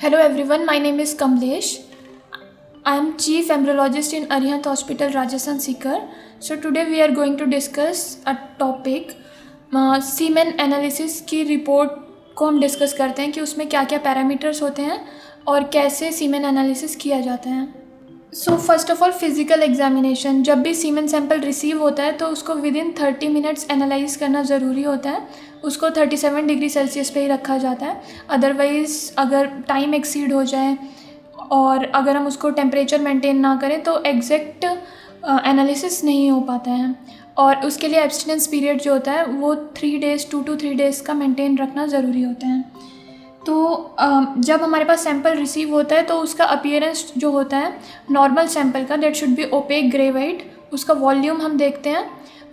Hello everyone, my name is Kamlesh. I am Chief Embryologist in Arihant Hospital, Rajasthan, Sikar. So today we are going to discuss a topic semen analysis की report को हम discuss करते हैं कि उसमें क्या क्या parameters होते हैं और कैसे सीमेन एनालिसिस किया जाता है. So first of all physical examination. जब भी सीमेन सैंपल रिसीव होता है तो उसको विद इन 30 मिनट्स एनालाइज करना ज़रूरी होता है. उसको 37 डिग्री सेल्सियस पे ही रखा जाता है. अदरवाइज़ अगर टाइम एक्सीड हो जाए और अगर हम उसको टेम्परेचर मेंटेन ना करें तो एग्जैक्ट एनालिसिस नहीं हो पाता है. और उसके लिए एब्सटिनेंस पीरियड जो होता है वो 3 डेज़ 2 to 3 डेज़ का मेंटेन रखना ज़रूरी होता है. तो जब हमारे पास सैंपल रिसीव होता है तो उसका अपीयरेंस जो होता है नॉर्मल सैंपल का that should be opaque grey white. उसका वॉल्यूम हम देखते हैं.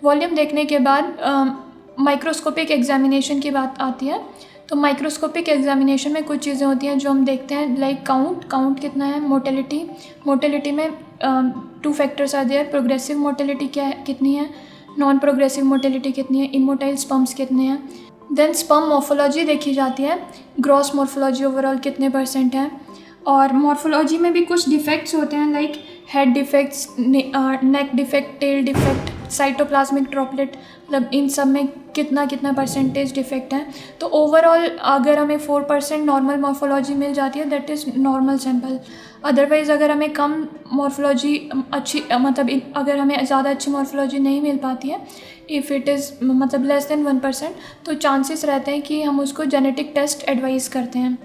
वॉल्यूम देखने के बाद माइक्रोस्कोपिक एग्जामिनेशन की बात आती है. तो माइक्रोस्कोपिक एग्जामिनेशन में कुछ चीज़ें होती हैं जो हम देखते हैं लाइक काउंट कितना है, मोटेलिटी में 2 factors are there. Progressive motility कितनी है, नॉन प्रोग्रेसिव मोटेलिटी कितनी है, इमोटाइल स्पर्म्स कितने हैं. देन स्पर्म मॉर्फोलॉजी देखी जाती है. ग्रॉस मॉर्फोलॉजी ओवरऑल कितने % है. और मॉर्फोलॉजी में भी कुछ डिफेक्ट्स होते हैं like head defects, neck defect, tail defect, cytoplasmic droplet, मतलब इन सब में कितना % डिफेक्ट है. तो ओवरऑल अगर हमें 4% नॉर्मल मॉर्फोलॉजी मिल जाती है that is normal sample. Otherwise अगर हमें कम मॉर्फोलॉजी अच्छी मतलब अगर हमें ज़्यादा अच्छी मॉर्फोलॉजी नहीं मिल पाती है, इफ़ इट इज़ मतलब लेस देन 1%, तो चांसेस रहते हैं कि हम उसको जेनेटिक टेस्ट एडवाइस करते हैं.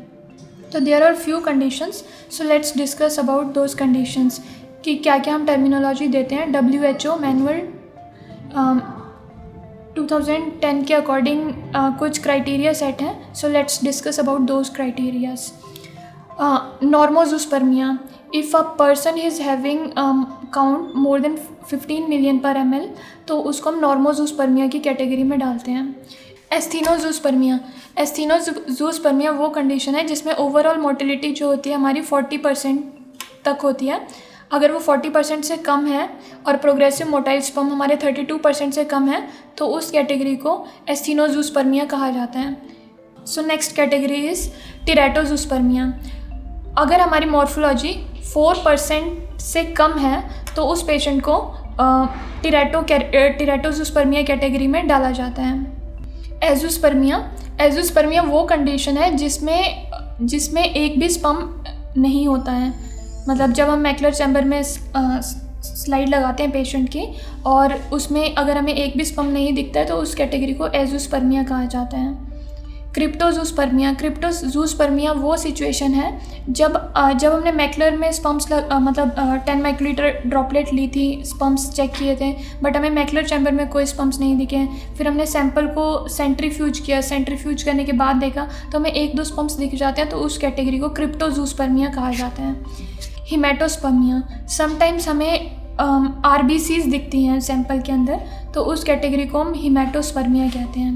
तो there are few conditions. So let's discuss about those conditions कि क्या क्या हम टर्मिनोलॉजी देते हैं. WHO मैनुअल 2010 के अकॉर्डिंग कुछ क्राइटेरिया सेट हैं. So let's discuss about those criterias. Normozoospermia. If a person is having count more than 15 million per ml तो उसको हम नॉर्मोजूस्पर्मिया की कैटेगरी में डालते हैं. एस्थीनोजूस्पर्मिया वो कंडीशन है जिसमें ओवरऑल मोटिलिटी जो होती है हमारी 40% तक होती है. अगर वो 40% से कम है और प्रोग्रेसिव मोटाइल स्पर्म हमारे 32% से कम है तो उस कैटेगरी को एस्थीनोजूस्पर्मिया कहा जाता है. So next category is teratozoospermia. अगर हमारी मॉर्फोलॉजी 4% से कम है तो उस पेशेंट को टेरेटोजूस्पर्मिया कैटेगरी में डाला जाता है. एजोस्पर्मिया वो कंडीशन है जिसमें एक भी स्पर्म नहीं होता है. मतलब जब हम मैकुलर चैम्बर में स्लाइड लगाते हैं पेशेंट की और उसमें अगर हमें एक भी स्पर्म नहीं दिखता है तो उस कैटेगरी को एजोस्पर्मिया कहा जाता है. क्रिप्टोजूस्पर्मिया वो सिचुएशन है जब हमने मैकुलर में स्पर्म्स 10 माइक्रोलीटर ड्रॉपलेट ली थी, स्पर्म्स चेक किए थे बट हमें मैकुलर चैम्बर में कोई स्पर्म्स नहीं दिखे. फिर हमने सैंपल को सेंट्रीफ्यूज किया, सेंट्रीफ्यूज करने के बाद देखा तो हमें 1-2 स्पर्म्स दिख जाते हैं तो उस कैटेगरी को क्रिप्टोजूस्पर्मिया कहा जाता है. हिमेटोस्पर्मिया. समटाइम्स हमें RBCs दिखती हैं सैंपल के अंदर तो उस कैटेगरी को हम हिमेटोस्पर्मिया कहते हैं.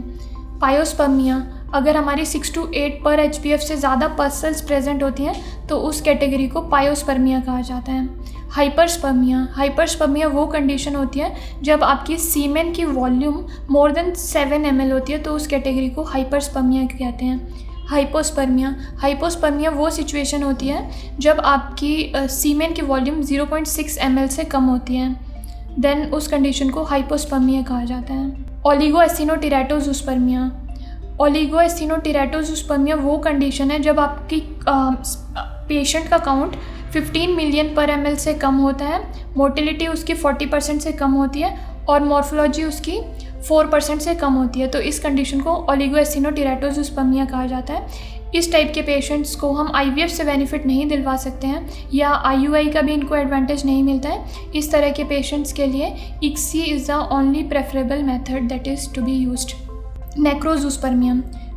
पायोस्पर्मिया. अगर हमारी 6 to 8 पर HPF से ज़्यादा पल्सेस प्रेजेंट होती हैं तो उस कैटेगरी को पायोस्पर्मिया कहा जाता है. हाइपरस्पर्मिया वो कंडीशन होती है जब आपकी सीमेन की वॉल्यूम मोर देन 7 ml होती है तो उस कैटेगरी को हाइपरस्पर्मिया कहते हैं. हाइपोस्पर्मिया वो सिचुएशन होती है जब आपकी सीमेन की वॉल्यूम 0.6 ml से कम होती है. देन उस कंडीशन को हाइपोस्पर्मिया कहा जाता है. ओलिगोएस्थिनोटेरेटोजूस्पर्मिया वो कंडीशन है जब आपकी पेशेंट का काउंट 15 मिलियन पर ml से कम होता है, मोटिलिटी उसकी 40% से कम होती है और मॉर्फोलॉजी उसकी 4% से कम होती है. तो इस कंडीशन को ओलिगोएस्थिनोटेरेटोजूस्पर्मिया कहा जाता है. इस टाइप के पेशेंट्स को हम IVF से बेनिफिट नहीं दिलवा सकते हैं या IUI का भी इनको एडवांटेज नहीं मिलता है. इस तरह के पेशेंट्स के लिए ICSI is the only preferable method that is to be used.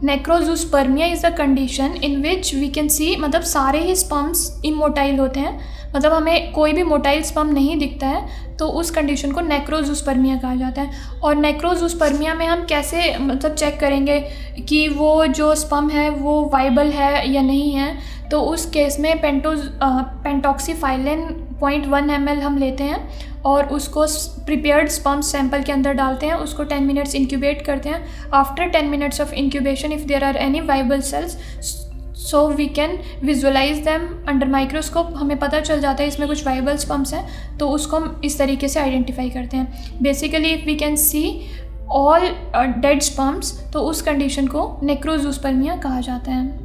Necrozoospermia is the condition in which we can see मतलब सारे ही स्पर्म्स इमोटाइल होते हैं, मतलब हमें कोई भी मोटाइल स्पर्म नहीं दिखता है तो उस कंडीशन को नेक्रोजूस्पर्मिया कहा जाता है. और नेक्रोजूस्पर्मिया में हम कैसे मतलब चेक करेंगे कि वो जो स्पर्म है वो वाइबल है या नहीं है. तो उस केस में पेंटॉक्सीफाइलिन 0.1 ml हम लेते हैं और उसको प्रिपेयर्ड स्पर्म सैंपल के अंदर डालते हैं, उसको 10 मिनट्स इंक्यूबेट करते हैं. After 10 minutes of incubation if there are any viable cells so we can visualise them under microscope. हमें पता चल जाता है इसमें कुछ वाइबल स्पम्स हैं, तो उसको हम इस तरीके से आइडेंटिफाई करते हैं। Basically if we can see all dead sperms, तो उस कंडीशन को नेक्रोजूस्पर्मिया कहा जाता है।